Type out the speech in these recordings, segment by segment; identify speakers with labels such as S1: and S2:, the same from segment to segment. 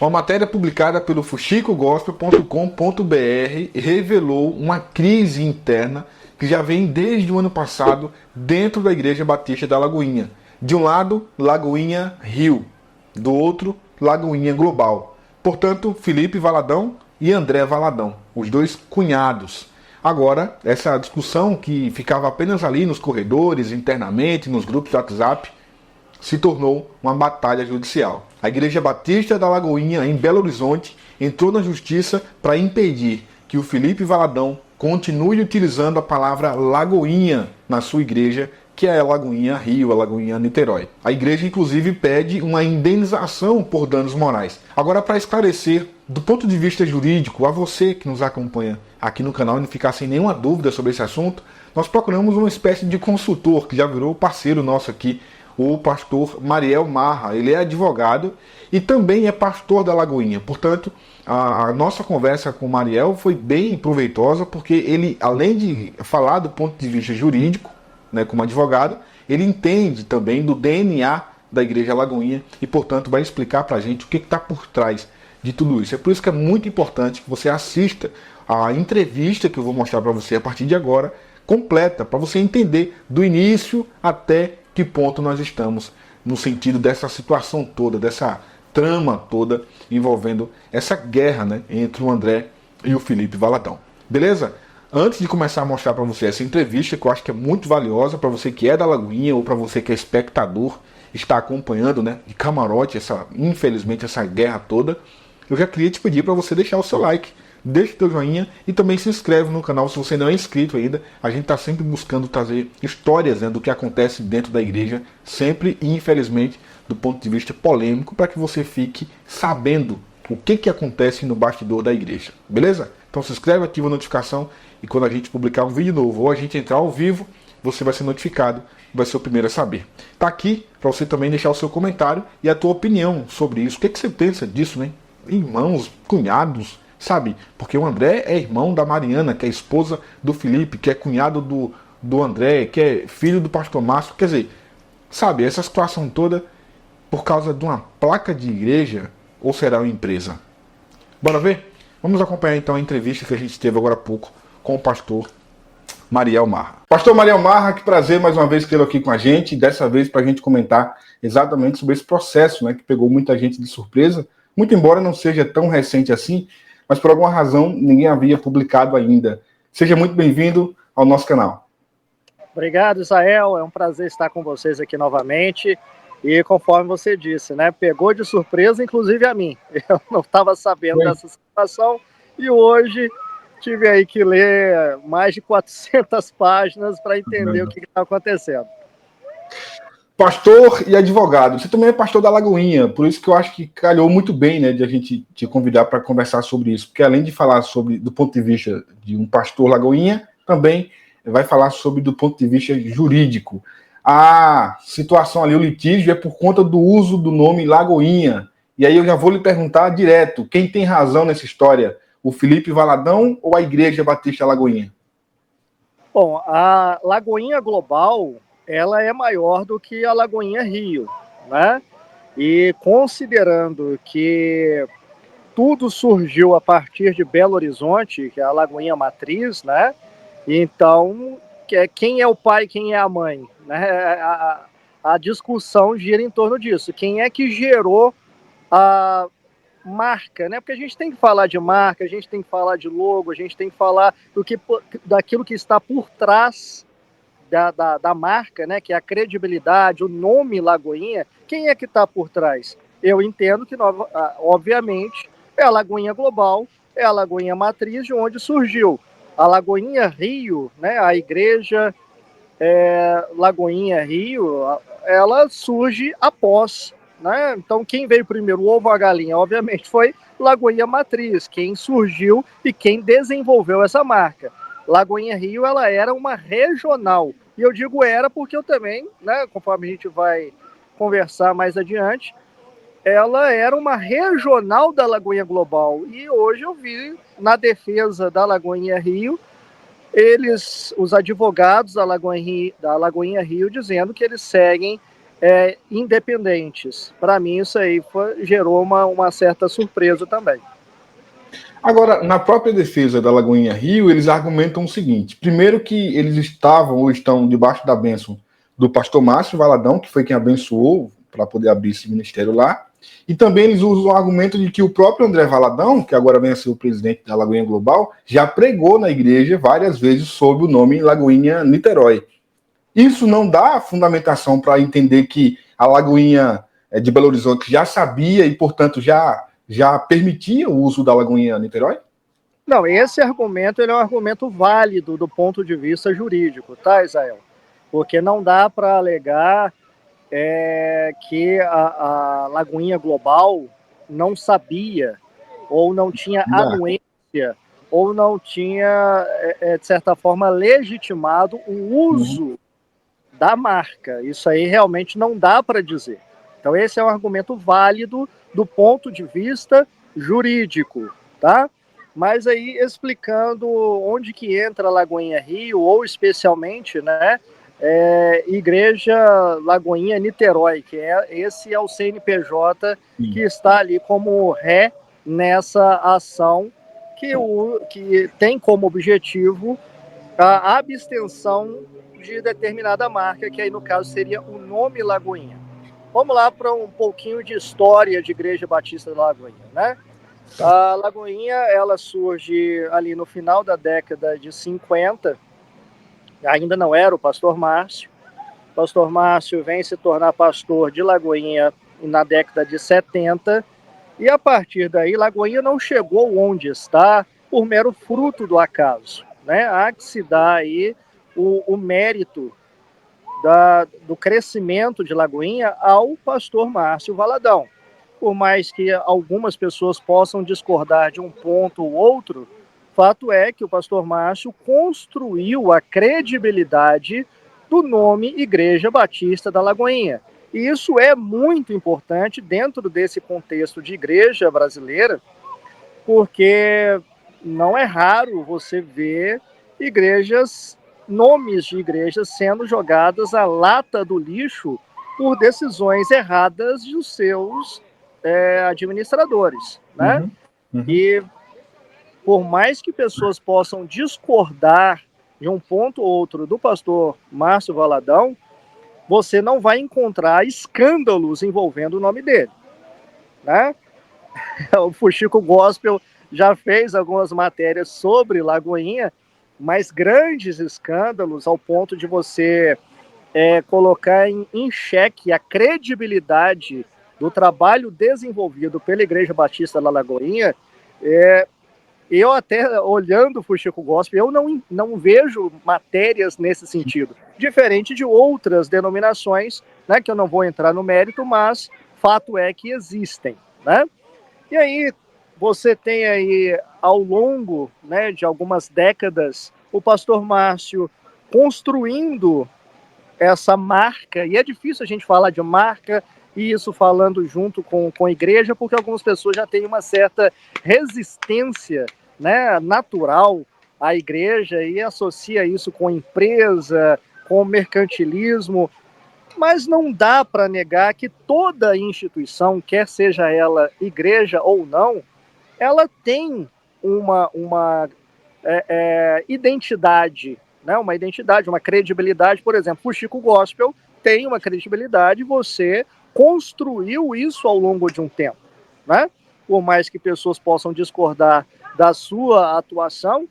S1: Uma matéria publicada pelo fuxicogospel.com.br revelou uma crise interna que já vem desde o ano passado dentro da Igreja Batista da Lagoinha. De um lado, Lagoinha Rio, do outro, Lagoinha Global. Portanto, Felipe Valadão e André Valadão, os dois cunhados. Agora, essa discussão que ficava apenas ali nos corredores, internamente, nos grupos de WhatsApp, se tornou uma batalha judicial. A Igreja Batista da Lagoinha, em Belo Horizonte, entrou na justiça para impedir que o Felipe Valadão continue utilizando a palavra Lagoinha na sua igreja, que é a Lagoinha Rio, a Lagoinha Niterói. A igreja, inclusive, pede uma indenização por danos morais. Agora, para esclarecer, do ponto de vista jurídico, a você que nos acompanha aqui no canal e não ficar sem nenhuma dúvida sobre esse assunto, nós procuramos uma espécie de consultor que já virou parceiro nosso aqui, o pastor Mariel Marra. Ele é advogado e também é pastor da Lagoinha. Portanto, a nossa conversa com o Mariel foi bem proveitosa, porque ele, além de falar do ponto de vista jurídico, né, como advogado, ele entende também do DNA da Igreja Lagoinha e, portanto, vai explicar para a gente o que está por trás de tudo isso. É por isso que é muito importante que você assista a entrevista que eu vou mostrar para você a partir de agora, completa, para você entender do início até que ponto nós estamos no sentido dessa situação toda, dessa trama toda envolvendo essa guerra, né, entre o André e o Felipe Valadão. Beleza? Antes de começar a mostrar para você essa entrevista, que eu acho que é muito valiosa para você que é da Lagoinha ou para você que é espectador, está acompanhando, né, de camarote, infelizmente, essa guerra toda, eu já queria te pedir para você deixar o seu like, deixa o teu joinha e também se inscreve no canal se você não é inscrito ainda. A gente está sempre buscando trazer histórias, né, do que acontece dentro da igreja, sempre e infelizmente do ponto de vista polêmico, para que você fique sabendo o que acontece no bastidor da igreja, beleza? Então se inscreve, ativa a notificação e quando a gente publicar um vídeo novo ou a gente entrar ao vivo, você vai ser notificado, vai ser o primeiro a saber. Tá aqui para você também deixar o seu comentário e a tua opinião sobre isso. O que você pensa disso, né? Irmãos, cunhados, sabe? Porque o André é irmão da Mariana, que é esposa do Felipe, que é cunhado do André, que é filho do pastor Márcio. Quer dizer, sabe, essa situação toda por causa de uma placa de igreja ou será uma empresa? Bora ver? Vamos acompanhar então a entrevista que a gente teve agora há pouco com o pastor Mariel Marra. Pastor Mariel Marra, que prazer mais uma vez tê-lo aqui com a gente, dessa vez para a gente comentar exatamente sobre esse processo, né, que pegou muita gente de surpresa, muito embora não seja tão recente assim, mas por alguma razão ninguém havia publicado ainda. Seja muito bem-vindo ao nosso canal.
S2: Obrigado, Israel. É um prazer estar com vocês aqui novamente. E conforme você disse, né, pegou de surpresa, inclusive a mim. Eu não estava sabendo dessa situação e hoje tive aí que ler mais de 400 páginas para entender o que está acontecendo.
S1: Pastor e advogado, você também é pastor da Lagoinha, por isso que eu acho que calhou muito bem, né, de a gente te convidar para conversar sobre isso, porque além de falar sobre do ponto de vista de um pastor Lagoinha, também vai falar sobre do ponto de vista jurídico. A situação ali, o litígio, é por conta do uso do nome Lagoinha. E aí eu já vou lhe perguntar direto, quem tem razão nessa história? O Felipe Valadão ou a Igreja Batista Lagoinha?
S2: Bom, a Lagoinha Global, ela é maior do que a Lagoinha Rio, né? E considerando que tudo surgiu a partir de Belo Horizonte, que é a Lagoinha Matriz, né? Então, quem é o pai, quem é a mãe, né? A discussão gira em torno disso. Quem é que gerou a marca, né? Porque a gente tem que falar de marca, a gente tem que falar de logo, a gente tem que falar daquilo que está por trás da marca, né? Que é a credibilidade, o nome Lagoinha. Quem é que está por trás? Eu entendo que, obviamente, é a Lagoinha Global, é a Lagoinha Matriz, de onde surgiu. A Lagoinha Rio, né, a igreja Lagoinha Rio, ela surge após, né? Então quem veio primeiro, o ovo ou a galinha? Obviamente foi Lagoinha Matriz, quem surgiu e quem desenvolveu essa marca. Lagoinha Rio, ela era uma regional, e eu digo era porque eu também, né, conforme a gente vai conversar mais adiante, ela era uma regional da Lagoinha Global. E hoje eu vi, na defesa da Lagoinha Rio, os advogados da Lagoinha Rio, dizendo que eles seguem independentes. Para mim, isso aí gerou uma certa surpresa também.
S1: Agora, na própria defesa da Lagoinha Rio, eles argumentam o seguinte: primeiro, que eles estavam ou estão debaixo da bênção do pastor Márcio Valadão, que foi quem abençoou para poder abrir esse ministério lá. E também eles usam o argumento de que o próprio André Valadão, que agora vem a ser o presidente da Lagoinha Global, já pregou na igreja várias vezes sob o nome Lagoinha Niterói. Isso não dá fundamentação para entender que a Lagoinha de Belo Horizonte já sabia e, portanto, já permitia o uso da Lagoinha Niterói?
S2: Não, esse argumento ele é um argumento válido do ponto de vista jurídico, tá, Israel? Porque não dá para alegar que a Lagoinha Global não sabia, ou não tinha anuência, ou não tinha, de certa forma, legitimado o uso da marca. Isso aí realmente não dá para dizer. Então, esse é um argumento válido do ponto de vista jurídico, tá? Mas aí, explicando onde que entra a Lagoinha Rio, ou especialmente, né, Igreja Lagoinha Niterói, esse é o CNPJ que está ali como ré nessa ação que tem como objetivo a abstenção de determinada marca, que aí no caso seria o nome Lagoinha. Vamos lá para um pouquinho de história de Igreja Batista da Lagoinha, né? A Lagoinha, ela surge ali no final da década de 50, ainda não era o pastor Márcio. O pastor Márcio vem se tornar pastor de Lagoinha na década de 70, e a partir daí Lagoinha não chegou onde está por mero fruto do acaso, né? Há que se dar aí o mérito do crescimento de Lagoinha ao pastor Márcio Valadão. Por mais que algumas pessoas possam discordar de um ponto ou outro, fato é que o pastor Márcio construiu a credibilidade do nome Igreja Batista da Lagoinha. E isso é muito importante dentro desse contexto de igreja brasileira, porque não é raro você ver nomes de igrejas sendo jogadas à lata do lixo por decisões erradas dos seus administradores, né? E por mais que pessoas possam discordar de um ponto ou outro do pastor Márcio Valadão, você não vai encontrar escândalos envolvendo o nome dele, né? O Fuxico Gospel já fez algumas matérias sobre Lagoinha, mas grandes escândalos ao ponto de você colocar em xeque a credibilidade do trabalho desenvolvido pela Igreja Batista da Lagoinha. Eu até, olhando o Fuxico Gospel, eu não vejo matérias nesse sentido, diferente de outras denominações, né, que eu não vou entrar no mérito, mas fato é que existem, né? E aí, você tem aí, ao longo, né, de algumas décadas, o pastor Márcio construindo essa marca, e é difícil a gente falar de marca, e isso falando junto com a igreja, porque algumas pessoas já têm uma certa resistência, né, natural à igreja e associa isso com empresa, com mercantilismo, mas não dá para negar que toda instituição, quer seja ela igreja ou não, ela tem uma identidade, né? Uma identidade, uma credibilidade. Por exemplo, o Chico Gospel tem uma credibilidade, você construiu isso ao longo de um tempo, né? Por mais que pessoas possam discordar da sua atuação,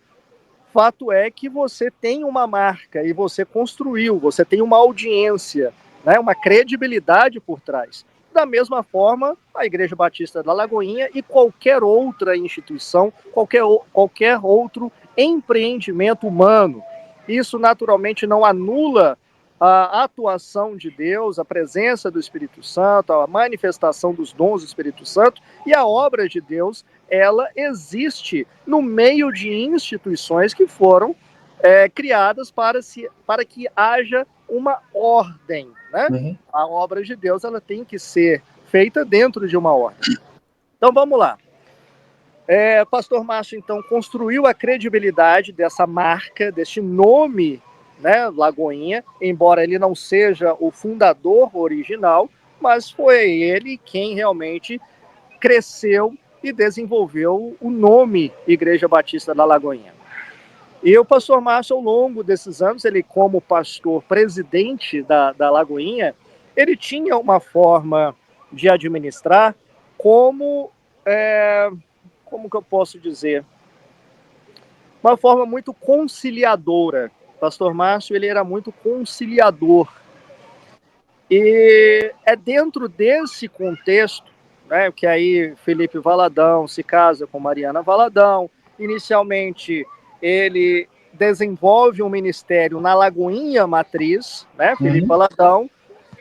S2: fato é que você tem uma marca e você construiu, você tem uma audiência, né? Uma credibilidade por trás. Da mesma forma, a Igreja Batista da Lagoinha e qualquer outra instituição, qualquer outro empreendimento humano. Isso naturalmente não anula a atuação de Deus, a presença do Espírito Santo, a manifestação dos dons do Espírito Santo, e a obra de Deus, ela existe no meio de instituições que foram criadas para que haja uma ordem, né? A obra de Deus, ela tem que ser feita dentro de uma ordem. Então vamos lá. Pastor Márcio, então, construiu a credibilidade dessa marca, deste nome né, Lagoinha, embora ele não seja o fundador original, mas foi ele quem realmente cresceu e desenvolveu o nome Igreja Batista da Lagoinha. E o pastor Márcio, ao longo desses anos, ele como pastor presidente da Lagoinha, ele tinha uma forma de administrar como, como que eu posso dizer? Uma forma muito conciliadora. O pastor Márcio, ele era muito conciliador. E é dentro desse contexto, né, que aí Felipe Valadão se casa com Mariana Valadão. Inicialmente, ele desenvolve um ministério na Lagoinha Matriz, né, Felipe Valadão,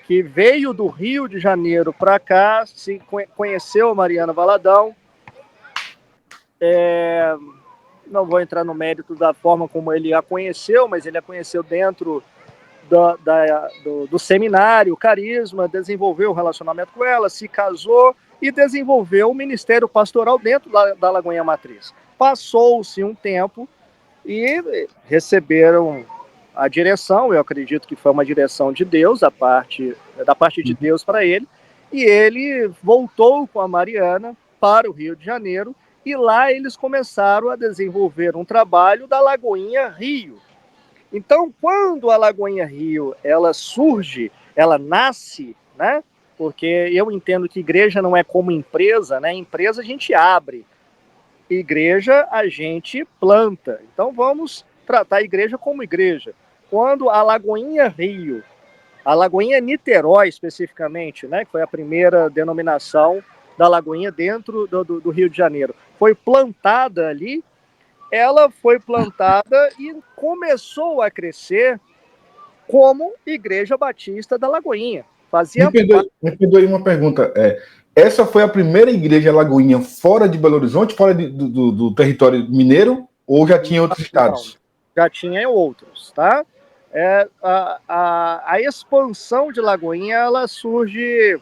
S2: que veio do Rio de Janeiro para cá, se conheceu Mariana Valadão. Não vou entrar no mérito da forma como ele a conheceu, mas ele a conheceu dentro do seminário Carisma, desenvolveu um relacionamento com ela, se casou e desenvolveu o ministério pastoral dentro da Lagoinha Matriz. Passou-se um tempo e receberam a direção, eu acredito que foi uma direção de Deus, da parte de Deus para ele, e ele voltou com a Mariana para o Rio de Janeiro, e lá eles começaram a desenvolver um trabalho da Lagoinha Rio. Então, quando a Lagoinha Rio, ela surge, ela nasce, né? Porque eu entendo que igreja não é como empresa, né? Empresa a gente abre, igreja a gente planta. Então, vamos tratar a igreja como igreja. Quando a Lagoinha Rio, a Lagoinha Niterói especificamente, né? Que foi a primeira denominação da Lagoinha dentro do Rio de Janeiro, foi plantada ali, ela foi plantada e começou a crescer como Igreja Batista da Lagoinha.
S1: Me perdoe uma pergunta. Essa foi a primeira igreja lagoinha fora de Belo Horizonte, fora do território mineiro, ou já tinha outros estados?
S2: Não, já tinha outros, tá? A expansão de Lagoinha, ela surge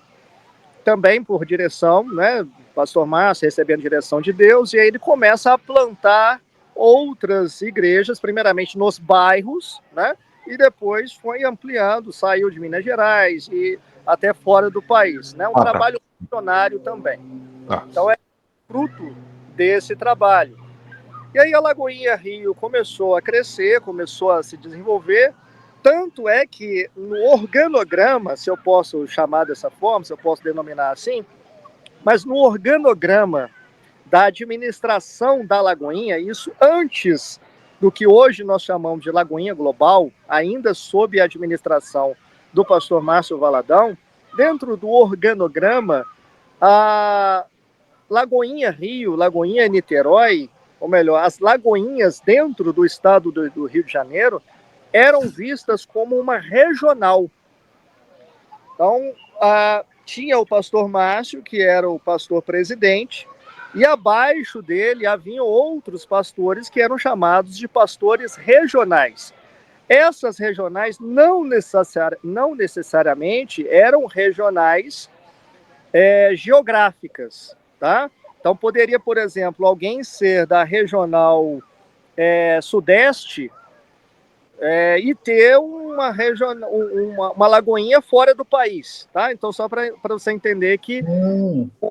S2: também por direção, né? Pastor Márcio recebendo direção de Deus, e aí ele começa a plantar outras igrejas, primeiramente nos bairros, né? E depois foi ampliando, saiu de Minas Gerais e até fora do país, né? Um trabalho missionário também. Então é fruto desse trabalho. E aí a Lagoinha Rio começou a crescer, começou a se desenvolver, tanto é que no organograma, se eu posso chamar dessa forma, se eu posso denominar assim, mas no organograma da administração da Lagoinha, isso antes do que hoje nós chamamos de Lagoinha Global, ainda sob a administração do pastor Márcio Valadão, dentro do organograma, a Lagoinha Rio, Lagoinha Niterói, ou melhor, as lagoinhas dentro do estado do Rio de Janeiro eram vistas como uma regional. Então, tinha o pastor Márcio, que era o pastor presidente, e abaixo dele haviam outros pastores que eram chamados de pastores regionais. Essas regionais não necessariamente eram regionais geográficas, tá? Então, poderia, por exemplo, alguém ser da regional sudeste e ter uma lagoinha fora do país, tá? Então, só para você entender que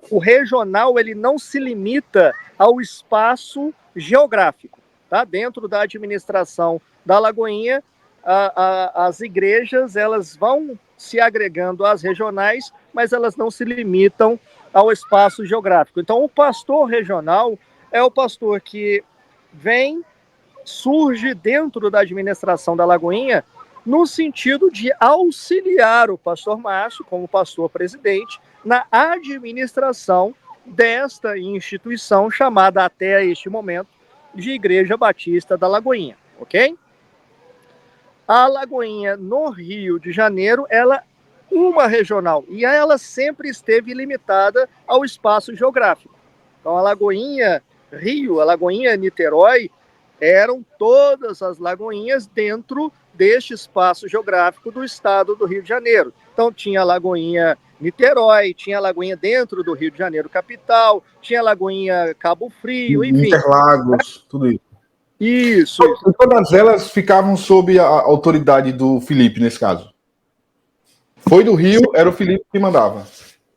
S2: o regional ele não se limita ao espaço geográfico, tá? Dentro da administração da Lagoinha, as igrejas elas vão se agregando às regionais, mas elas não se limitam ao espaço geográfico. Então, o pastor regional é o pastor que surge dentro da administração da Lagoinha no sentido de auxiliar o pastor Márcio, como pastor presidente, na administração desta instituição chamada até este momento de Igreja Batista da Lagoinha, ok? A Lagoinha no Rio de Janeiro, ela uma regional, e ela sempre esteve limitada ao espaço geográfico. Então, a Lagoinha Rio, a Lagoinha Niterói, eram todas as lagoinhas dentro deste espaço geográfico do estado do Rio de Janeiro. Então, tinha a Lagoinha Niterói, tinha a Lagoinha dentro do Rio de Janeiro capital, tinha a Lagoinha Cabo Frio, enfim.
S1: Interlagos, tudo isso.
S2: Isso, isso.
S1: Todas elas ficavam sob a autoridade do Felipe, nesse caso. Foi do Rio, era o Felipe que mandava.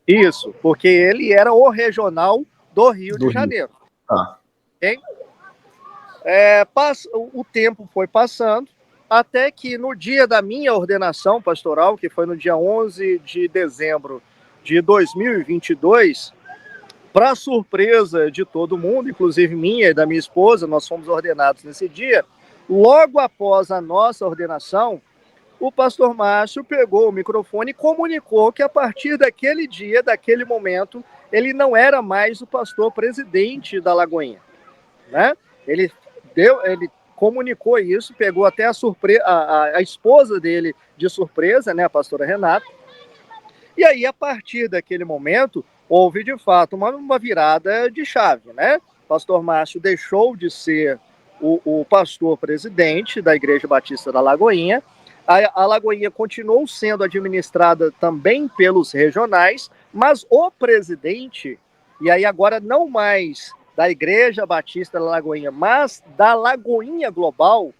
S2: Isso, porque ele era o regional do Rio de
S1: Do Rio.
S2: Janeiro.
S1: Tá.
S2: Okay? O tempo foi passando, até que no dia da minha ordenação pastoral, que foi no dia 11 de dezembro de 2022, para surpresa de todo mundo, inclusive minha e da minha esposa, nós fomos ordenados nesse dia. Logo após a nossa ordenação, o pastor Márcio pegou o microfone e comunicou que a partir daquele dia, daquele momento, ele não era mais o pastor presidente da Lagoinha, né? Ele comunicou isso, pegou até a esposa dele de surpresa, né, a pastora Renata. E aí, a partir daquele momento, houve de fato uma virada de chave, né? O pastor Márcio deixou de ser o pastor presidente da Igreja Batista da Lagoinha. A Lagoinha continuou sendo administrada também pelos regionais, mas o presidente, e aí agora não mais da Igreja Batista da Lagoinha, mas da Lagoinha Global,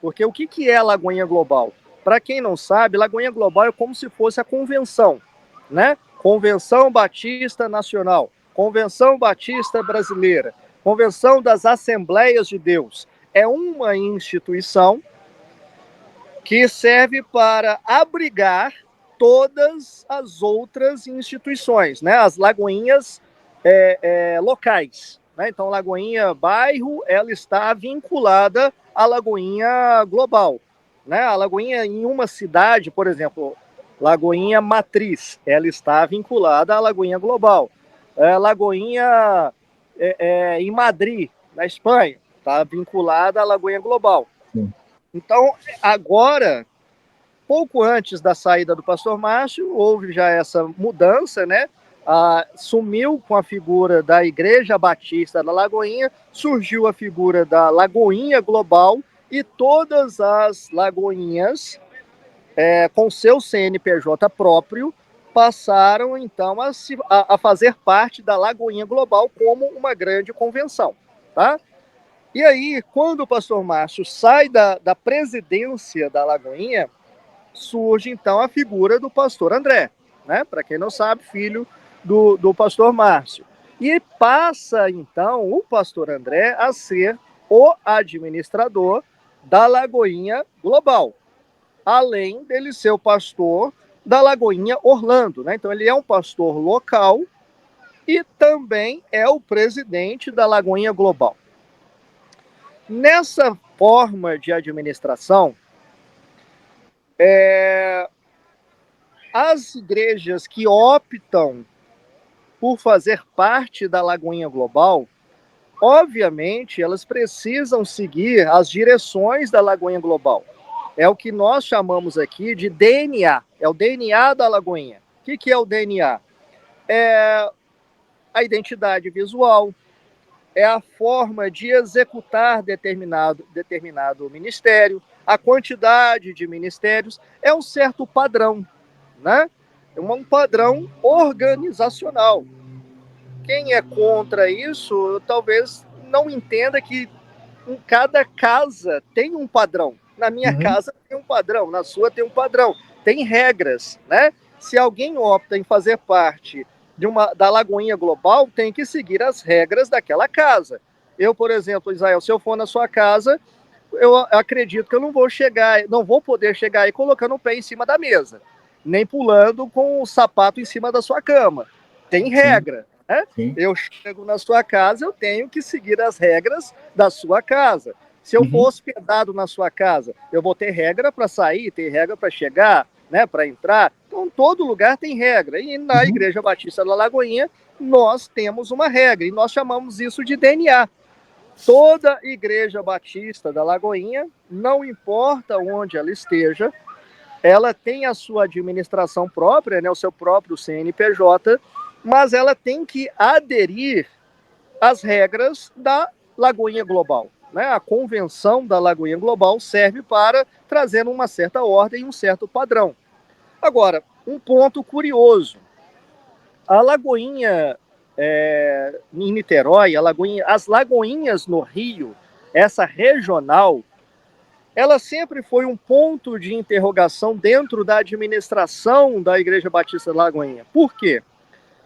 S2: porque o que é a Lagoinha Global? Para quem não sabe, Lagoinha Global é como se fosse a convenção, né? Convenção Batista Nacional, Convenção Batista Brasileira, Convenção das Assembleias de Deus. É uma instituição que serve para abrigar todas as outras instituições, né? As lagoinhas locais, né? Então, Lagoinha Bairro, ela está vinculada à Lagoinha Global, né? A Lagoinha em uma cidade, por exemplo, Lagoinha Matriz, ela está vinculada à Lagoinha Global. Lagoinha em Madrid, na Espanha, está vinculada à Lagoinha Global.
S1: Sim.
S2: Então, agora, pouco antes da saída do pastor Márcio, houve já essa mudança, né? Sumiu com a figura da Igreja Batista da Lagoinha, surgiu a figura da Lagoinha Global e todas as lagoinhas, com seu CNPJ próprio, passaram então a fazer parte da Lagoinha Global como uma grande convenção, tá? E aí, quando o pastor Márcio sai da presidência da Lagoinha, surge então a figura do pastor André, né? Para quem não sabe, filho do pastor Márcio. E passa então o pastor André a ser o administrador da Lagoinha Global, além dele ser o pastor da Lagoinha Orlando, né? Então ele é um pastor local e também é o presidente da Lagoinha Global. Nessa forma de administração, as igrejas que optam por fazer parte da Lagoinha Global, obviamente, elas precisam seguir as direções da Lagoinha Global. É o que nós chamamos aqui de DNA, é o DNA da Lagoinha. O que é o DNA? É a identidade visual, é a forma de executar determinado ministério, a quantidade de ministérios, é um certo padrão, né? É um padrão organizacional. Quem é contra isso, talvez não entenda que em cada casa tem um padrão. Na minha casa tem um padrão, na sua tem um padrão. Tem regras, né? Se alguém opta em fazer parte da Lagoinha Global, tem que seguir as regras daquela casa. Eu, por exemplo, Israel, se eu for na sua casa, eu acredito que eu não vou poder chegar aí colocando o pé em cima da mesa, nem pulando com o sapato em cima da sua cama. Tem regra, né? Eu chego na sua casa, eu tenho que seguir as regras da sua casa. Se eu for hospedado na sua casa, eu vou ter regra para sair, ter regra para chegar, né, para entrar. Então, todo lugar tem regra. E na Igreja Batista da Lagoinha, nós temos uma regra, e nós chamamos isso de DNA. Toda Igreja Batista da Lagoinha, não importa onde ela esteja, ela tem a sua administração própria, né, o seu próprio CNPJ, mas ela tem que aderir às regras da Lagoinha Global, né? A convenção da Lagoinha Global serve para trazer uma certa ordem, um certo padrão. Agora, um ponto curioso. A Lagoinha em Niterói, as Lagoinhas no Rio, essa regional, ela sempre foi um ponto de interrogação dentro da administração da Igreja Batista da Lagoinha. Por quê?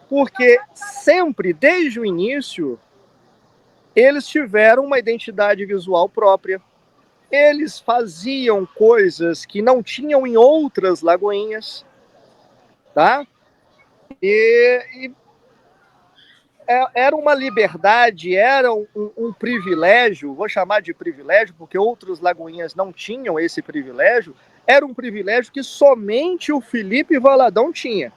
S2: Porque sempre, desde o início, eles tiveram uma identidade visual própria. Eles faziam coisas que não tinham em outras lagoinhas, tá? E era uma liberdade, era um privilégio, vou chamar de privilégio, porque outras lagoinhas não tinham esse privilégio, era um privilégio que somente o Felipe Valadão tinha.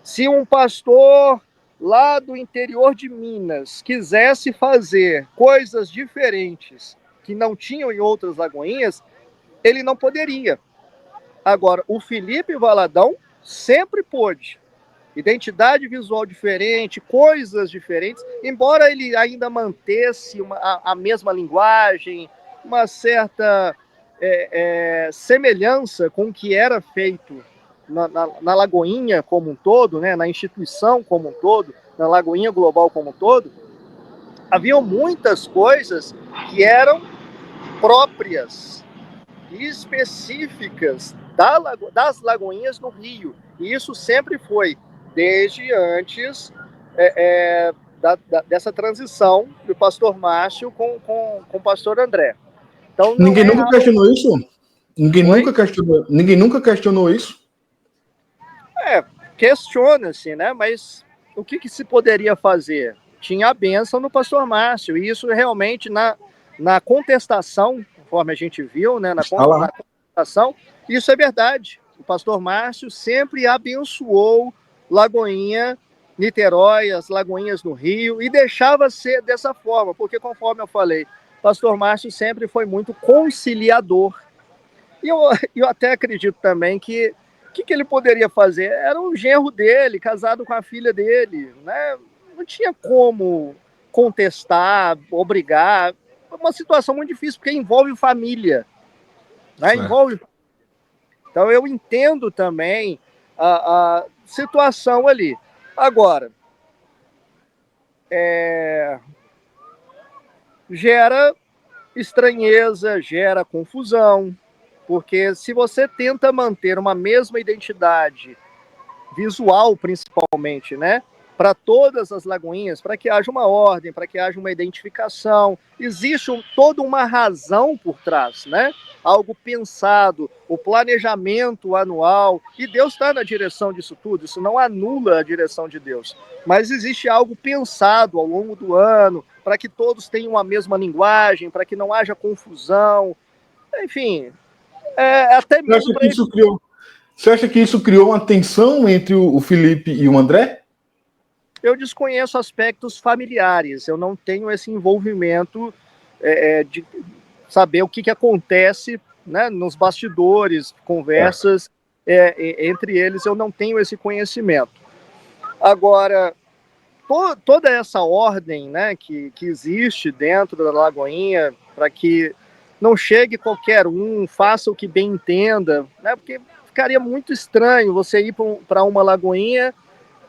S2: Se um pastor lá do interior de Minas quisesse fazer coisas diferentes que não tinham em outras lagoinhas, ele não poderia. Agora, o Felipe Valadão sempre pôde. Identidade visual diferente, coisas diferentes, embora ele ainda mantesse a mesma linguagem, uma certa semelhança com o que era feito na Lagoinha como um todo, né, na instituição como um todo, na Lagoinha Global como um todo, haviam muitas coisas que eram próprias e específicas das Lagoinhas no Rio, e isso sempre foi desde antes dessa transição do pastor Márcio com o pastor André. Então, não
S1: Ninguém nunca questionou isso? Ninguém nunca questionou isso?
S2: Questiona-se, né? Mas o que se poderia fazer? Tinha a bênção no pastor Márcio, e isso realmente na contestação, conforme a gente viu, né? Na contestação, isso é verdade. O pastor Márcio sempre abençoou Lagoinha, Niterói, as Lagoinhas no Rio, e deixava ser dessa forma, porque, conforme eu falei, o pastor Márcio sempre foi muito conciliador. E eu até acredito também que o que ele poderia fazer? Era um genro dele, casado com a filha dele, né? Não tinha como contestar, obrigar. É uma situação muito difícil, porque envolve família, né? Envolve. Então eu entendo também a situação ali. Agora, gera estranheza, gera confusão, porque se você tenta manter uma mesma identidade visual, principalmente, né, para todas as lagoinhas, para que haja uma ordem, para que haja uma identificação, existe toda uma razão por trás, né? Algo pensado, o planejamento anual, e Deus está na direção disso tudo, isso não anula a direção de Deus, mas existe algo pensado ao longo do ano, para que todos tenham a mesma linguagem, para que não haja confusão, enfim, até mesmo para
S1: Você acha que isso criou uma tensão entre o Felipe e o André?
S2: Eu desconheço aspectos familiares, eu não tenho esse envolvimento de saber o que acontece, né, nos bastidores, conversas entre eles, eu não tenho esse conhecimento. Agora, toda essa ordem, né, que existe dentro da Lagoinha, para que não chegue qualquer um, faça o que bem entenda, né, porque ficaria muito estranho você ir para uma Lagoinha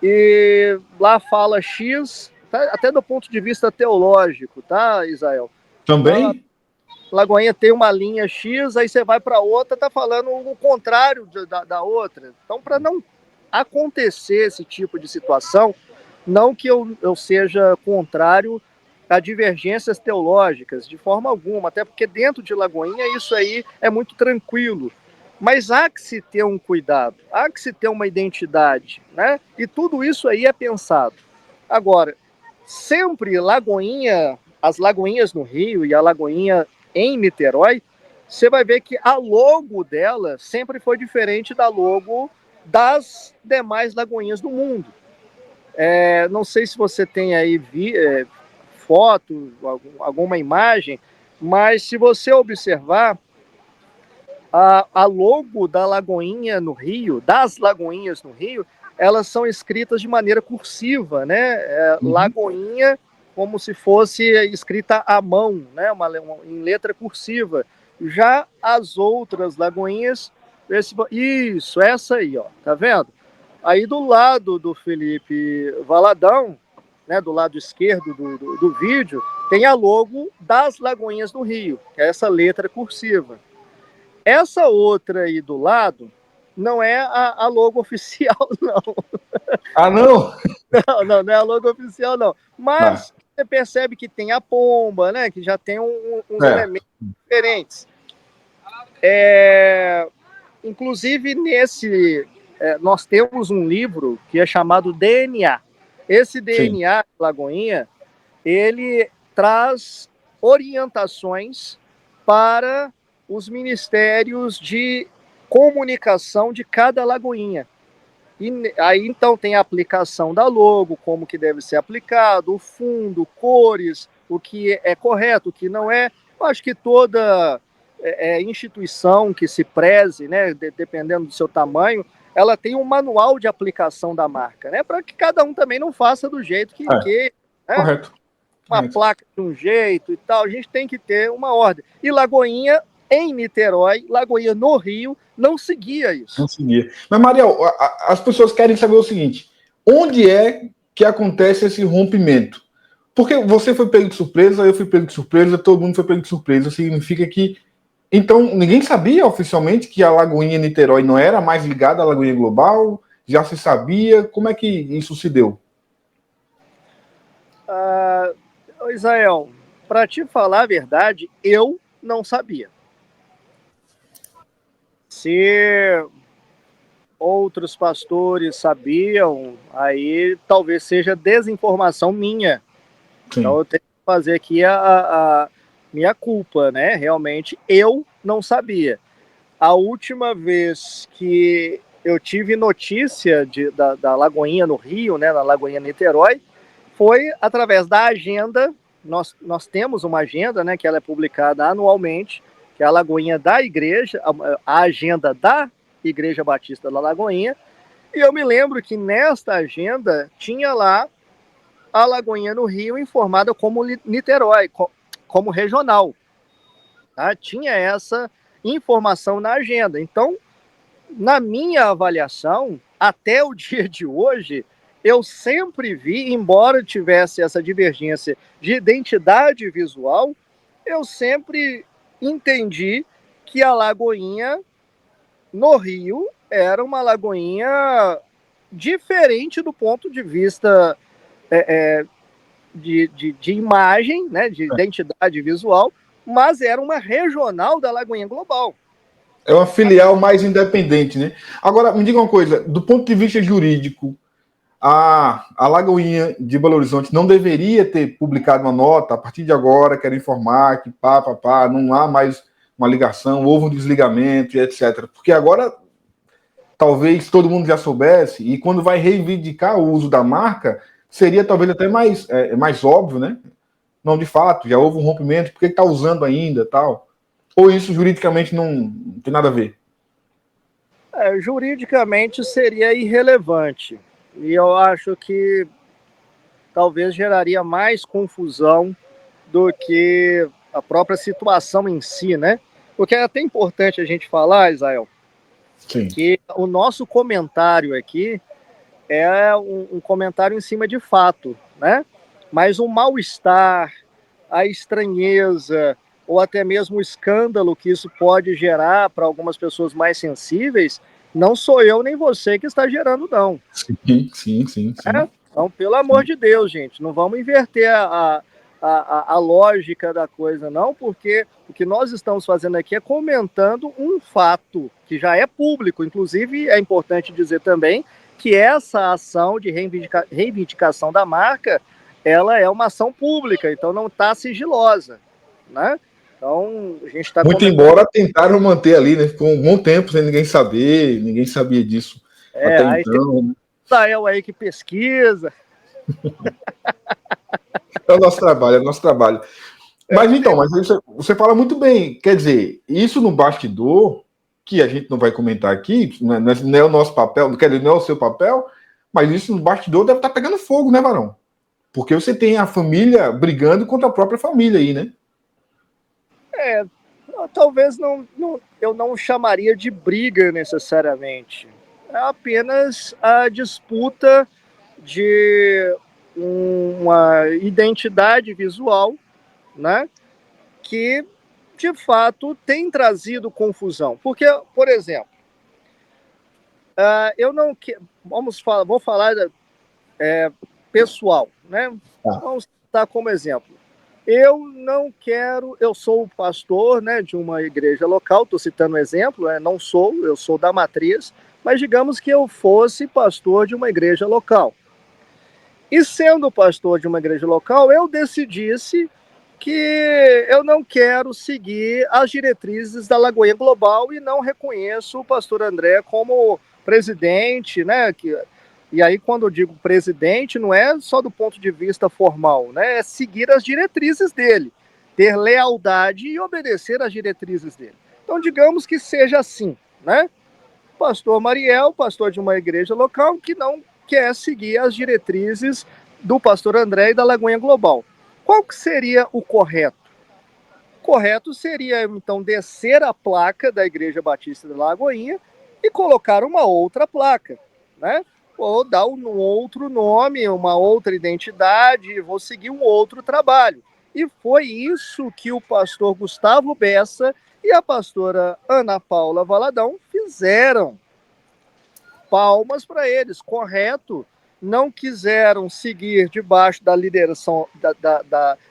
S2: e lá fala X, tá? Até do ponto de vista teológico, tá, Israel?
S1: Também?
S2: Lagoinha tem uma linha X, aí você vai para outra, tá falando o contrário da outra. Então, para não acontecer esse tipo de situação, não que eu seja contrário a divergências teológicas, de forma alguma, até porque dentro de Lagoinha isso aí é muito tranquilo. Mas há que se ter um cuidado, há que se ter uma identidade, né? E tudo isso aí é pensado. Agora, sempre Lagoinha, as Lagoinhas no Rio e a Lagoinha em Niterói, você vai ver que a logo dela sempre foi diferente da logo das demais lagoinhas do mundo. Não sei se você tem aí foto, alguma imagem, mas se você observar, a logo da Lagoinha no Rio, das Lagoinhas no Rio, elas são escritas de maneira cursiva, né? Lagoinha como se fosse escrita à mão, né? Em letra cursiva. Já as outras Lagoinhas, isso, essa aí, ó, tá vendo? Aí do lado do Felipe Valadão, né, do lado esquerdo do vídeo, tem a logo das Lagoinhas do Rio, que é essa letra cursiva. Essa outra aí do lado não é a logo oficial, não.
S1: Ah, não?
S2: Não é a logo oficial, não.
S1: Ah,
S2: Mas você percebe que tem a pomba, né? Que já tem uns
S1: é.
S2: elementos diferentes. Inclusive, nós temos um livro que é chamado DNA. Esse
S1: Sim.
S2: DNA Lagoinha, ele traz orientações para os ministérios de comunicação de cada lagoinha. E aí, então, tem a aplicação da logo, como que deve ser aplicado, o fundo, cores, o que é correto, o que não é. Eu acho que toda instituição que se preze, né, dependendo do seu tamanho, ela tem um manual de aplicação da marca, né, para que cada um também não faça do jeito
S1: É,
S2: que né,
S1: correto.
S2: uma
S1: Correto.
S2: placa de um jeito e tal. A gente tem que ter uma ordem. E Lagoinha, em Niterói, Lagoinha no Rio, não seguia isso.
S1: Não seguia. Mas, Mariel, as pessoas querem saber o seguinte: onde é que acontece esse rompimento? Porque você foi pego de surpresa, eu fui pego de surpresa, todo mundo foi pego de surpresa. Significa que. Então, ninguém sabia oficialmente que a Lagoinha Niterói não era mais ligada à Lagoinha Global? Já se sabia? Como é que isso se deu?
S2: Israel, para te falar a verdade, eu não sabia. Se outros pastores sabiam, aí talvez seja desinformação minha. Então
S1: Sim.
S2: eu tenho que fazer aqui a minha culpa, né? Realmente eu não sabia. A última vez que eu tive notícia da Lagoinha no Rio, né, na Lagoinha Niterói, foi através da agenda. Nós temos uma agenda, né, que ela é publicada anualmente, que é a Lagoinha da Igreja, a agenda da Igreja Batista da Lagoinha. E eu me lembro que nesta agenda tinha lá a Lagoinha no Rio informada como Niterói, como regional. Tá? Tinha essa informação na agenda. Então, na minha avaliação, até o dia de hoje, eu sempre vi, embora tivesse essa divergência de identidade visual, eu sempre entendi que a Lagoinha no Rio era uma Lagoinha diferente do ponto de vista de imagem, né, de identidade visual, mas era uma regional da Lagoinha Global.
S1: É uma filial mais independente, né? Agora, me diga uma coisa: do ponto de vista jurídico, a Lagoinha de Belo Horizonte não deveria ter publicado uma nota a partir de agora, quero informar que não há mais uma ligação, houve um desligamento e etc. Porque agora talvez todo mundo já soubesse, e quando vai reivindicar o uso da marca, seria talvez até mais óbvio, né? Não, de fato, já houve um rompimento, por que está usando ainda tal? Ou isso juridicamente não tem nada a ver?
S2: Juridicamente seria irrelevante. E eu acho que talvez geraria mais confusão do que a própria situação em si, né? Porque é até importante a gente falar, Israel,
S1: Sim.
S2: que o nosso comentário aqui é um comentário em cima de fato, né? Mas o mal-estar, a estranheza, ou até mesmo o escândalo que isso pode gerar para algumas pessoas mais sensíveis, não sou eu nem você que está gerando, não.
S1: Sim.
S2: Então, pelo amor de Deus, gente, não vamos inverter a lógica da coisa, não, porque o que nós estamos fazendo aqui é comentando um fato que já é público. Inclusive, é importante dizer também que essa ação de reivindicação da marca, ela é uma ação pública, então não está sigilosa, né? Então, a gente está
S1: Muito
S2: comentando.
S1: embora tentaram manter ali, né? Ficou um bom tempo sem ninguém saber, ninguém sabia disso até
S2: Aí tem
S1: então. Né?
S2: o Israel aí que pesquisa.
S1: É o nosso trabalho, é o nosso trabalho. Mas então, mas você fala muito bem. Quer dizer, isso no bastidor, que a gente não vai comentar aqui, não é o nosso papel, quer dizer, não é o seu papel, mas isso no bastidor deve estar pegando fogo, né, Varão? Porque você tem a família brigando contra a própria família aí, né?
S2: Talvez eu não chamaria de briga necessariamente. É apenas a disputa de uma identidade visual, né, que, de fato, tem trazido confusão. Porque, por exemplo, eu não quero... Vou falar pessoal, né?
S1: Tá.
S2: Vamos citar como exemplo. Eu sou o pastor, né, de uma igreja local, estou citando um exemplo, não sou, eu sou da matriz, mas digamos que eu fosse pastor de uma igreja local. E sendo pastor de uma igreja local, eu decidisse que eu não quero seguir as diretrizes da Lagoinha Global e não reconheço o pastor André como presidente, né? E aí, quando eu digo presidente, não é só do ponto de vista formal, né? É seguir as diretrizes dele, ter lealdade e obedecer às diretrizes dele. Então, digamos que seja assim, né? Pastor Mariel, pastor de uma igreja local, que não quer seguir as diretrizes do pastor André e da Lagoinha Global. Qual que seria o correto? O correto seria, então, descer a placa da Igreja Batista da Lagoinha e colocar uma outra placa, né? Ou dar um outro nome, uma outra identidade, vou seguir um outro trabalho. E foi isso que o pastor Gustavo Bessa e a pastora Ana Paula Valadão fizeram. Palmas para eles, correto. Não quiseram seguir debaixo da liderança,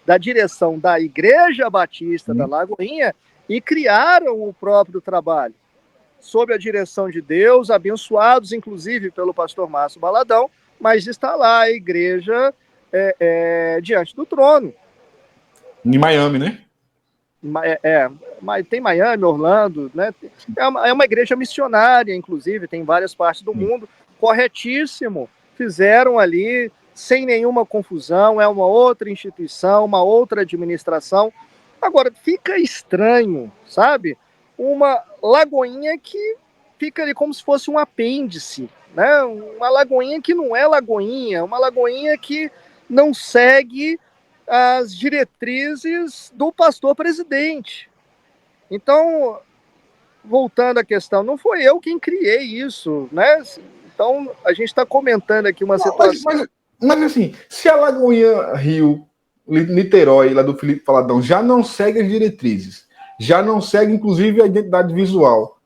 S2: da direção da Igreja Batista da Lagoinha e criaram o próprio trabalho, sob a direção de Deus, abençoados inclusive pelo pastor Márcio Baladão, mas está lá a igreja diante do trono.
S1: Em Miami, né?
S2: Tem Miami, Orlando, né? É uma igreja missionária, inclusive, tem em várias partes do mundo, corretíssimo. Fizeram ali sem nenhuma confusão, é uma outra instituição, uma outra administração. Agora, fica estranho, sabe? Uma Lagoinha que fica ali como se fosse um apêndice, né? Uma Lagoinha que não é Lagoinha, uma Lagoinha que não segue as diretrizes do pastor presidente. Então, voltando à questão, não foi eu quem criei isso, né? Então, a gente está comentando aqui uma situação...
S1: Mas assim, se a Lagoinha Rio, Niterói, lá do Felipe Faladão, já não segue as diretrizes, já não segue, inclusive, a identidade visual,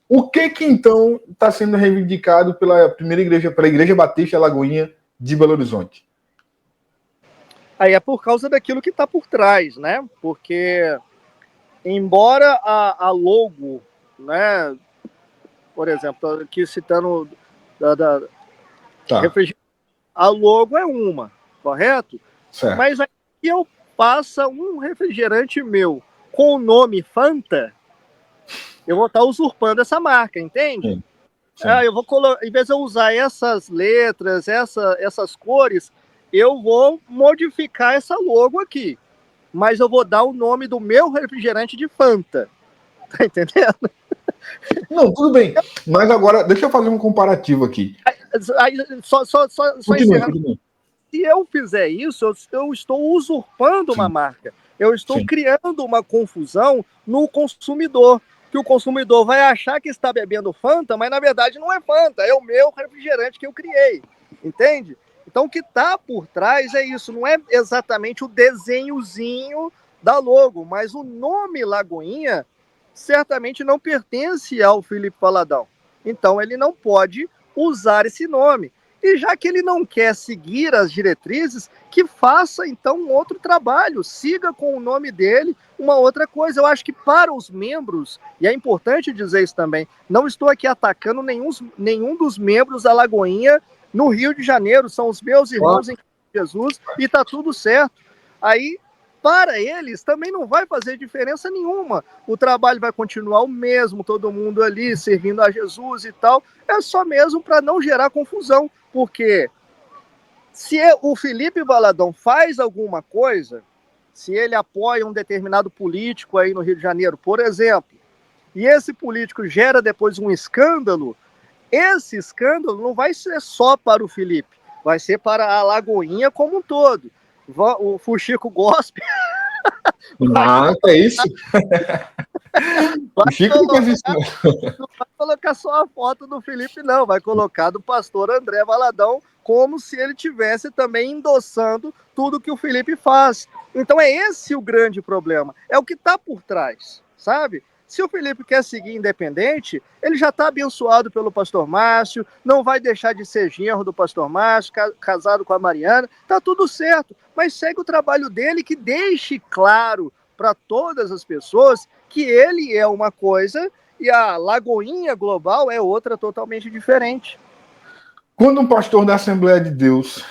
S1: o que então está sendo reivindicado pela primeira igreja, pela Igreja Batista Lagoinha de Belo Horizonte?
S2: Aí é por causa daquilo que está por trás, né? Porque, embora a logo, né? Por exemplo, aqui citando a logo é uma, correto?
S1: Certo.
S2: Mas aí eu passo um refrigerante meu com o nome Fanta, eu vou estar usurpando essa marca, entende?
S1: Sim. Sim.
S2: Eu vou em vez de eu usar essas letras, essas cores, eu vou modificar essa logo aqui. Mas eu vou dar o nome do meu refrigerante de Fanta. Tá entendendo?
S1: Não, tudo bem. Mas agora, deixa eu fazer um comparativo aqui.
S2: Só encerrando.
S1: Continue.
S2: Se eu fizer isso, eu estou usurpando uma marca. Eu estou criando uma confusão no consumidor. Que o consumidor vai achar que está bebendo Fanta, mas na verdade não é Fanta, é o meu refrigerante que eu criei. Entende? Então o que está por trás é isso, não é exatamente o desenhozinho da logo, mas o nome Lagoinha certamente não pertence ao Felipe Valadão. Então ele não pode usar esse nome. E já que ele não quer seguir as diretrizes, que faça então um outro trabalho, siga com o nome dele uma outra coisa. Eu acho que para os membros, e é importante dizer isso também, não estou aqui atacando nenhum dos membros da Lagoinha no Rio de Janeiro, são os meus irmãos em Jesus e está tudo certo. Aí, para eles, também não vai fazer diferença nenhuma. O trabalho vai continuar o mesmo, todo mundo ali servindo a Jesus e tal. É só mesmo para não gerar confusão, porque se o Felipe Valadão faz alguma coisa, se ele apoia um determinado político aí no Rio de Janeiro, por exemplo, e esse político gera depois um escândalo, esse escândalo não vai ser só para o Felipe, vai ser para a Lagoinha como um todo. O Fuxico Gospel...
S1: É isso?
S2: O
S1: Chico não faz isso,
S2: não vai colocar só a foto do Felipe, não. Vai colocar do pastor André Valadão como se ele tivesse também endossando tudo que o Felipe faz. Então é esse o grande problema, é o que está por trás, sabe? Se o Felipe quer seguir independente, ele já está abençoado pelo pastor Márcio, não vai deixar de ser genro do pastor Márcio, casado com a Mariana, tá tudo certo, mas segue o trabalho dele, que deixe claro para todas as pessoas que ele é uma coisa e a Lagoinha Global é outra totalmente diferente.
S1: Quando um pastor da Assembleia de Deus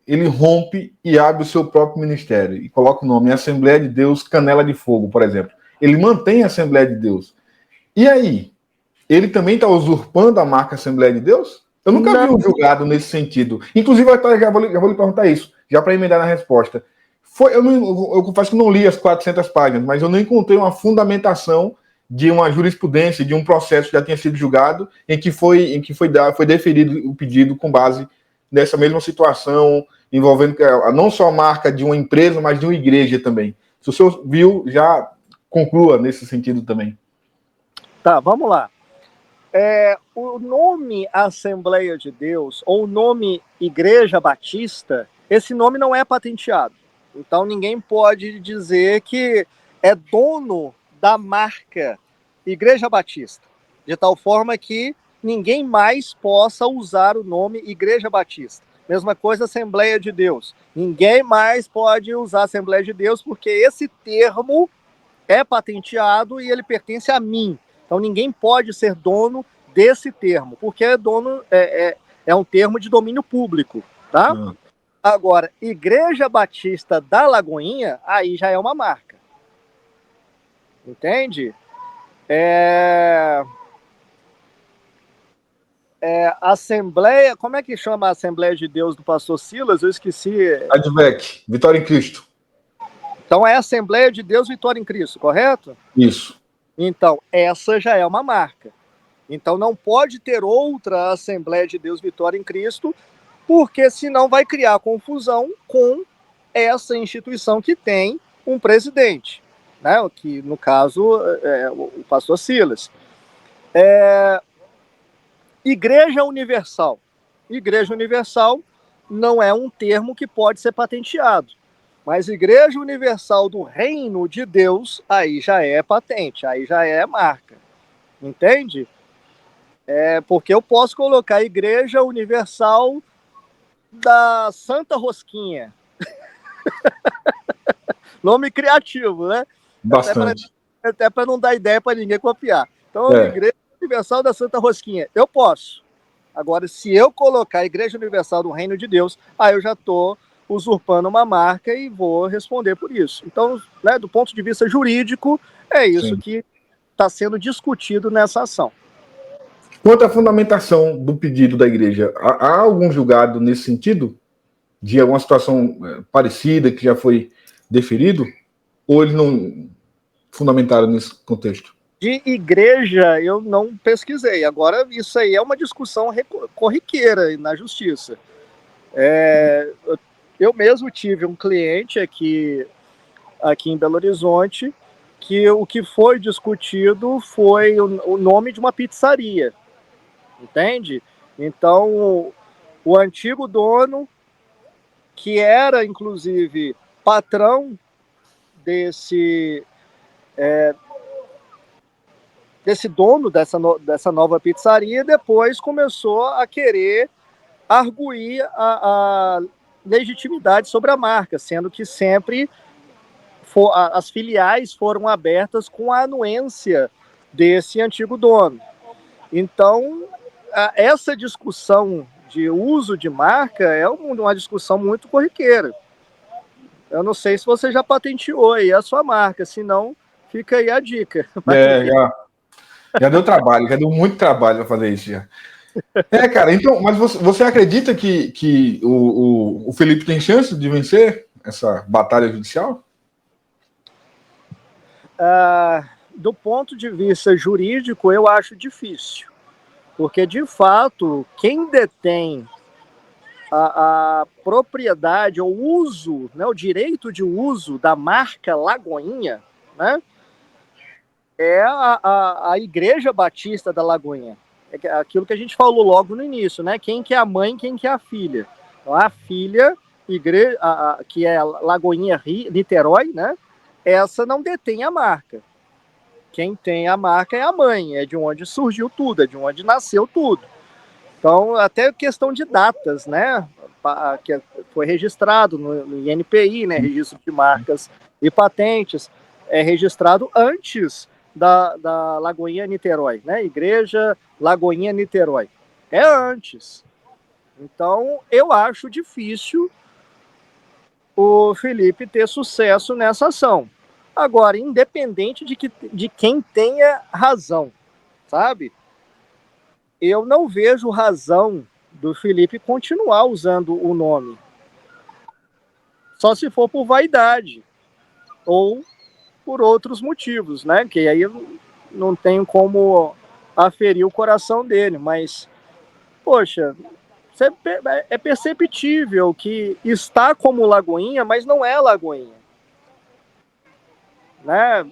S1: ele rompe e abre o seu próprio ministério e coloca o nome Assembleia de Deus Canela de Fogo, por exemplo, ele mantém a Assembleia de Deus. E aí? Ele também está usurpando a marca Assembleia de Deus? Eu nunca vi um julgado nesse sentido. Inclusive, eu já vou lhe perguntar isso, já para emendar na resposta. Eu confesso que não li as 400 páginas, mas eu não encontrei uma fundamentação de uma jurisprudência, de um processo que já tinha sido julgado, em que foi deferido o pedido com base nessa mesma situação, envolvendo não só a marca de uma empresa, mas de uma igreja também. Se o senhor viu, já conclua nesse sentido também.
S2: Tá, vamos lá. O nome Assembleia de Deus, ou o nome Igreja Batista, esse nome não é patenteado. Então ninguém pode dizer que é dono da marca Igreja Batista, de tal forma que ninguém mais possa usar o nome Igreja Batista. Mesma coisa Assembleia de Deus. Ninguém mais pode usar Assembleia de Deus porque esse termo é patenteado e ele pertence a mim. Então ninguém pode ser dono desse termo, porque é um termo de domínio público, tá? Agora, Igreja Batista da Lagoinha, aí já é uma marca. Entende? Assembleia, como é que chama a Assembleia de Deus do pastor Silas? Eu esqueci.
S1: Advec, Vitória em Cristo.
S2: Então é Assembleia de Deus Vitória em Cristo, correto?
S1: Isso.
S2: Então, essa já é uma marca. Então não pode ter outra Assembleia de Deus Vitória em Cristo, porque senão vai criar confusão com essa instituição que tem um presidente, né? Que no caso é o pastor Silas. Igreja Universal. Igreja Universal não é um termo que pode ser patenteado, mas Igreja Universal do Reino de Deus, aí já é patente, aí já é marca. Entende? Porque eu posso colocar Igreja Universal da Santa Rosquinha. Nome criativo, né?
S1: Bastante.
S2: Até para não dar ideia para ninguém copiar. Então, Igreja Universal da Santa Rosquinha. Eu posso. Agora, se eu colocar Igreja Universal do Reino de Deus, aí eu já estou usurpando uma marca e vou responder por isso. Então, né, do ponto de vista jurídico, é isso Sim. que está sendo discutido nessa ação.
S1: Quanto à fundamentação do pedido da igreja, há algum julgado nesse sentido? De alguma situação parecida que já foi deferido? Ou eles não fundamentaram nesse contexto?
S2: De igreja, eu não pesquisei. Agora, isso aí é uma discussão corriqueira na justiça. Eu mesmo tive um cliente aqui em Belo Horizonte que o que foi discutido foi o nome de uma pizzaria. Entende? Então, o antigo dono, que era, inclusive, patrão desse dono dessa nova pizzaria, depois começou a querer arguir a legitimidade sobre a marca, sendo que sempre as filiais foram abertas com a anuência desse antigo dono. Então, essa discussão de uso de marca é uma discussão muito corriqueira. Eu não sei se você já patenteou aí a sua marca, se não, fica aí a dica.
S1: Já deu trabalho, já deu muito trabalho para fazer isso já. Cara, então, mas você acredita que o Felipe tem chance de vencer essa batalha judicial?
S2: Do ponto de vista jurídico, eu acho difícil. Porque, de fato, quem detém a propriedade, o uso, né, o direito de uso da marca Lagoinha, né, é a Igreja Batista da Lagoinha. É aquilo que a gente falou logo no início, né? Quem que é a mãe, quem que é a filha. Então, a filha, que é a Lagoinha Niterói, né? Essa não detém a marca. Quem tem a marca é a mãe, é de onde surgiu tudo, é de onde nasceu tudo. Então, até questão de datas, né? Que foi registrado no INPI, né? Registro de marcas e patentes, é registrado antes da Lagoinha Niterói, né? Igreja Lagoinha Niterói. É antes. Então, eu acho difícil o Felipe ter sucesso nessa ação. Agora, independente de quem tenha razão, sabe? Eu não vejo razão do Felipe continuar usando o nome. Só se for por vaidade ou por outros motivos, né? Que aí eu não tenho como aferir o coração dele, mas, poxa, é perceptível que está como Lagoinha, mas não é Lagoinha, né?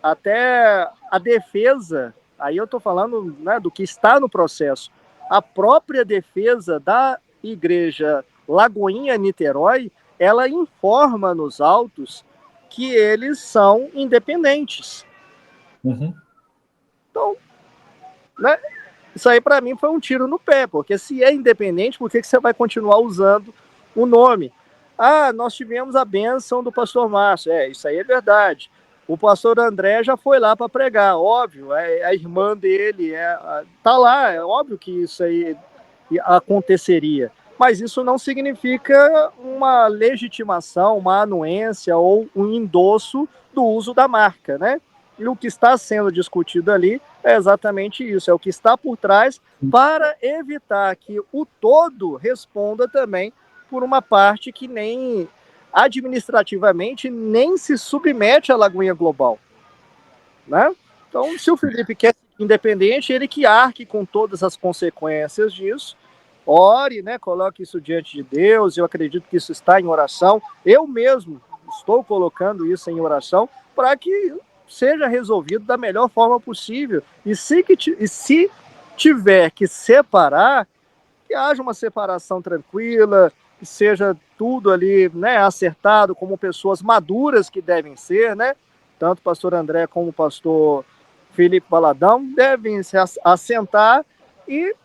S2: Até a defesa, aí eu estou falando, né, do que está no processo, a própria defesa da igreja Lagoinha Niterói, ela informa nos autos que eles são independentes.
S1: Uhum.
S2: Então, né, isso aí para mim foi um tiro no pé, porque se é independente, por que você vai continuar usando o nome? Ah, nós tivemos a bênção do pastor Márcio. Isso aí é verdade. O pastor André já foi lá para pregar, óbvio, a irmã dele tá lá, é óbvio que isso aí aconteceria. Mas isso não significa uma legitimação, uma anuência ou um endosso do uso da marca, né? E o que está sendo discutido ali é exatamente isso, é o que está por trás para evitar que o todo responda também por uma parte que nem administrativamente nem se submete à Lagoinha Global, né? Então, se o Felipe quer ser independente, ele que arque com todas as consequências disso, ore, né? Coloque isso diante de Deus. Eu acredito que isso está em oração. Eu mesmo estou colocando isso em oração para que seja resolvido da melhor forma possível. E se tiver que separar, que haja uma separação tranquila, que seja tudo ali, né, acertado, como pessoas maduras que devem ser, né? Tanto o pastor André como o pastor Felipe Baladão devem se assentar e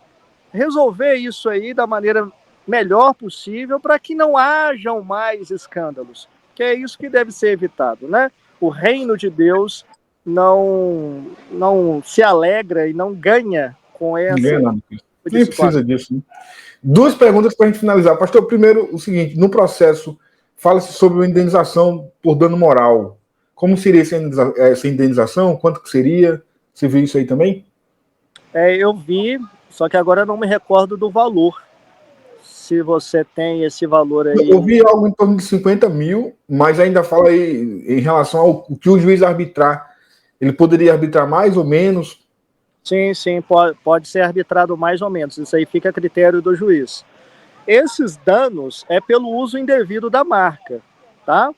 S2: resolver isso aí da maneira melhor possível para que não hajam mais escândalos, que é isso que deve ser evitado, né? O reino de Deus não se alegra e não ganha com essa
S1: Nada. Nem
S2: situação.
S1: precisa disso. Né? Duas perguntas para a gente finalizar. Pastor, primeiro, o seguinte: no processo, fala-se sobre uma indenização por dano moral. Como seria essa indenização? Quanto que seria? Você viu isso aí também?
S2: Eu vi, só que agora eu não me recordo do valor. Se você tem esse valor aí.
S1: Eu vi algo em torno de 50 mil, mas ainda fala aí em relação ao que o juiz arbitrar. Ele poderia arbitrar mais ou menos?
S2: Sim, pode ser arbitrado mais ou menos. Isso aí fica a critério do juiz. Esses danos é pelo uso indevido da marca, tá?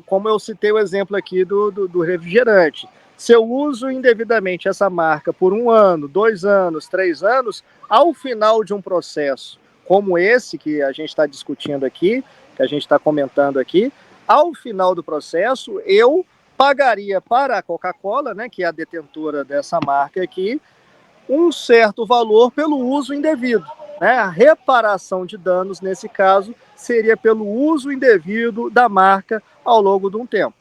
S2: Como eu citei o exemplo aqui do refrigerante. Se eu uso indevidamente essa marca por 1 ano, 2 anos, 3 anos, ao final de um processo como esse que a gente está discutindo aqui, que a gente está comentando aqui, ao final do processo, eu pagaria para a Coca-Cola, né, que é a detentora dessa marca aqui, um certo valor pelo uso indevido. Né? A reparação de danos, nesse caso, seria pelo uso indevido da marca ao longo de um tempo.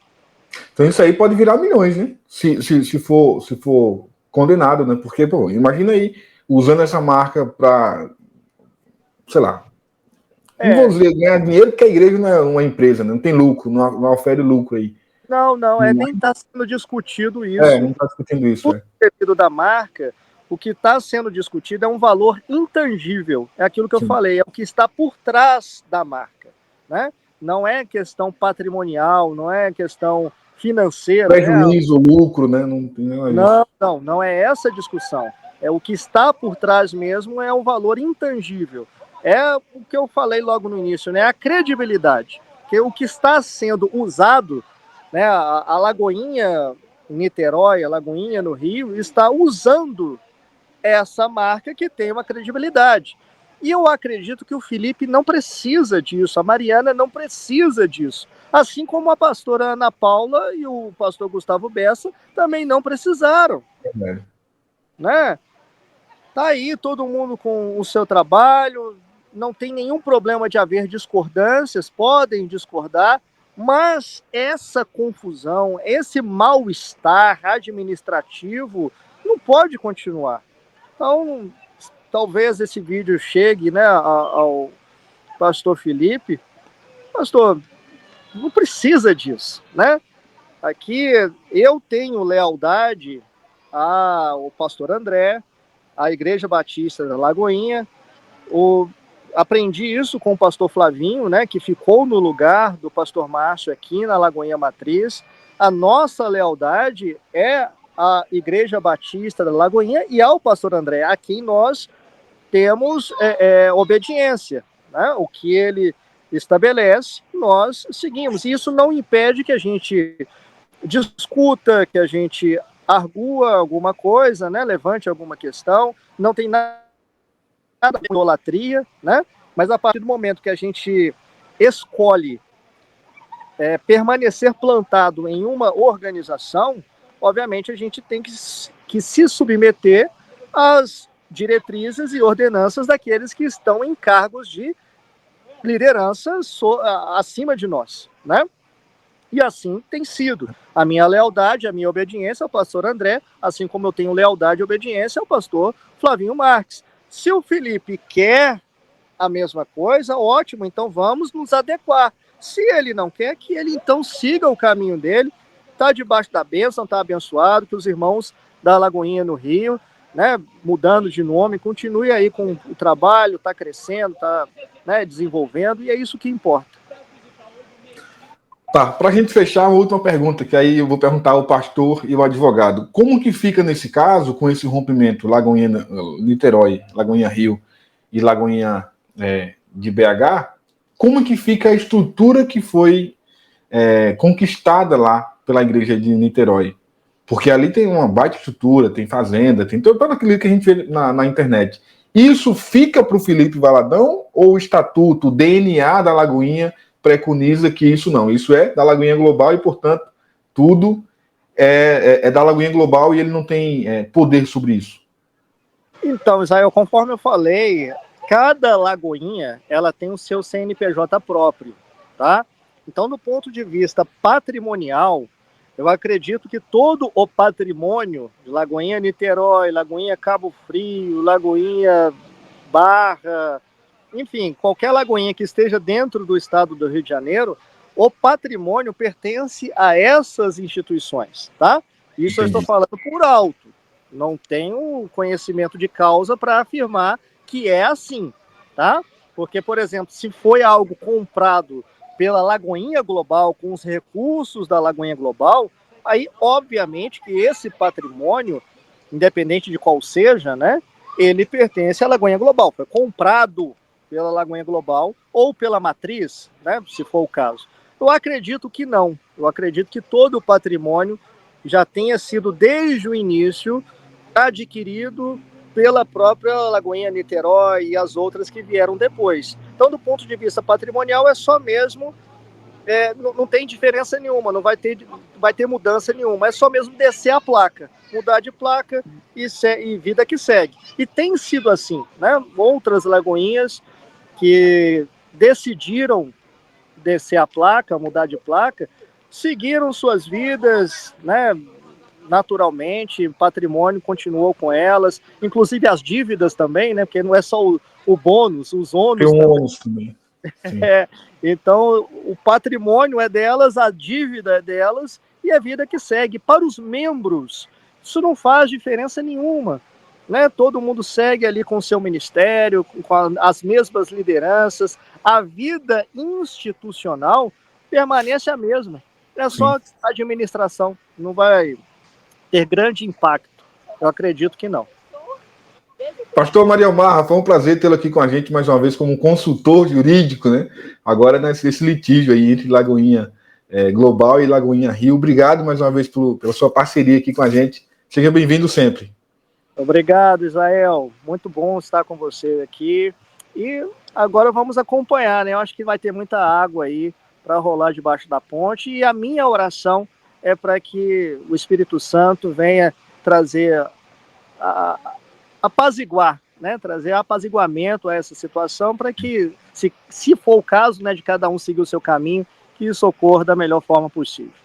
S1: Então isso aí pode virar milhões, né? Se for condenado, né? Porque, pô, imagina aí, usando essa marca para, sei lá, não vou dizer ganhar dinheiro, porque a igreja não é uma empresa, né? Não tem lucro, não ofere lucro aí.
S2: Não, nem está sendo discutido isso.
S1: Não está discutindo isso.
S2: O indevido da marca, o que está sendo discutido é um valor intangível. É aquilo que eu falei, é o que está por trás da marca, né? Não é questão patrimonial, não é questão financeira.
S1: Prejuízo, lucro, né? Não tem nada disso.
S2: Não é essa a discussão. É o que está por trás mesmo, é um valor intangível. É o que eu falei logo no início, né? A credibilidade. Que o que está sendo usado, né? A Lagoinha Niterói, a Lagoinha no Rio, está usando essa marca que tem uma credibilidade. E eu acredito que o Felipe não precisa disso, a Mariana não precisa disso. Assim como a pastora Ana Paula e o pastor Gustavo Bessa também não precisaram.
S1: É.
S2: Né? Tá aí todo mundo com o seu trabalho, não tem nenhum problema de haver discordâncias, podem discordar, mas essa confusão, esse mal-estar administrativo não pode continuar. Então, talvez esse vídeo chegue, né, ao pastor Felipe. Pastor, não precisa disso, né? Aqui eu tenho lealdade ao pastor André, à Igreja Batista da Lagoinha. Aprendi isso com o pastor Flavinho, né, que ficou no lugar do pastor Márcio aqui na Lagoinha Matriz. A nossa lealdade é à Igreja Batista da Lagoinha e ao pastor André, a quem nós temos obediência, né? O que ele estabelece, nós seguimos. E isso não impede que a gente discuta, que a gente argua alguma coisa, né? Levante alguma questão. Não tem nada de idolatria, né? Mas a partir do momento que a gente escolhe permanecer plantado em uma organização, obviamente a gente tem que se submeter às diretrizes e ordenanças daqueles que estão em cargos de liderança acima de nós, né? E assim tem sido. A minha lealdade, a minha obediência ao pastor André, assim como eu tenho lealdade e obediência ao pastor Flavinho Marques. Se o Felipe quer a mesma coisa, ótimo, então vamos nos adequar. Se ele não quer, que ele então siga o caminho dele, está debaixo da bênção, está abençoado, que os irmãos da Lagoinha no Rio, né, mudando de nome, continue aí com o trabalho, está crescendo, está, né, desenvolvendo, e é isso que importa.
S1: Tá, para a gente fechar, uma última pergunta, que aí eu vou perguntar ao pastor e ao advogado. Como que fica nesse caso, com esse rompimento, Lagoinha, Niterói, Lagoinha Rio e Lagoinha de BH, como que fica a estrutura que foi conquistada lá pela igreja de Niterói? Porque ali tem uma baita estrutura, tem fazenda, tem tudo aquilo que a gente vê na internet. Isso fica para o Felipe Valadão ou o estatuto, o DNA da Lagoinha preconiza que isso não? Isso é da Lagoinha Global e, portanto, tudo é da Lagoinha Global e ele não tem poder sobre isso.
S2: Então, Israel, conforme eu falei, cada Lagoinha ela tem o seu CNPJ próprio, tá? Então, do ponto de vista patrimonial, eu acredito que todo o patrimônio de Lagoinha Niterói, Lagoinha Cabo Frio, Lagoinha Barra, enfim, qualquer lagoinha que esteja dentro do estado do Rio de Janeiro, o patrimônio pertence a essas instituições, tá? Isso eu estou falando por alto. Não tenho conhecimento de causa para afirmar que é assim, tá? Porque, por exemplo, se foi algo comprado pela Lagoinha Global, com os recursos da Lagoinha Global, aí, obviamente, que esse patrimônio, independente de qual seja, né, ele pertence à Lagoinha Global. Foi comprado pela Lagoinha Global ou pela matriz, né, se for o caso. Eu acredito que não. Eu acredito que todo o patrimônio já tenha sido, desde o início, adquirido pela própria Lagoinha Niterói e as outras que vieram depois. Então, do ponto de vista patrimonial, é só mesmo, não tem diferença nenhuma, não vai ter mudança nenhuma, é só mesmo descer a placa, mudar de placa e vida que segue. E tem sido assim, né? Outras lagoinhas que decidiram descer a placa, mudar de placa, seguiram suas vidas, né? Naturalmente, patrimônio continuou com elas, inclusive as dívidas também, né? Porque não é só o bônus, os ônus
S1: tem um ônus também.
S2: Então, o patrimônio é delas, a dívida é delas e a vida que segue. Para os membros, isso não faz diferença nenhuma, né? Todo mundo segue ali com o seu ministério, com as mesmas lideranças, a vida institucional permanece a mesma. É só a administração, não vai ter grande impacto. Eu acredito que não.
S1: Pastor Mariel Marra, foi um prazer tê-lo aqui com a gente mais uma vez como consultor jurídico, né? Agora nesse litígio aí entre Lagoinha Global e Lagoinha Rio. Obrigado mais uma vez pela sua parceria aqui com a gente. Seja bem-vindo sempre.
S2: Obrigado, Israel. Muito bom estar com você aqui. E agora vamos acompanhar, né? Eu acho que vai ter muita água aí para rolar debaixo da ponte, e a minha oração é para que o Espírito Santo venha trazer, apaziguar, né? Trazer apaziguamento a essa situação, para que, se for o caso, né, de cada um seguir o seu caminho, que isso ocorra da melhor forma possível.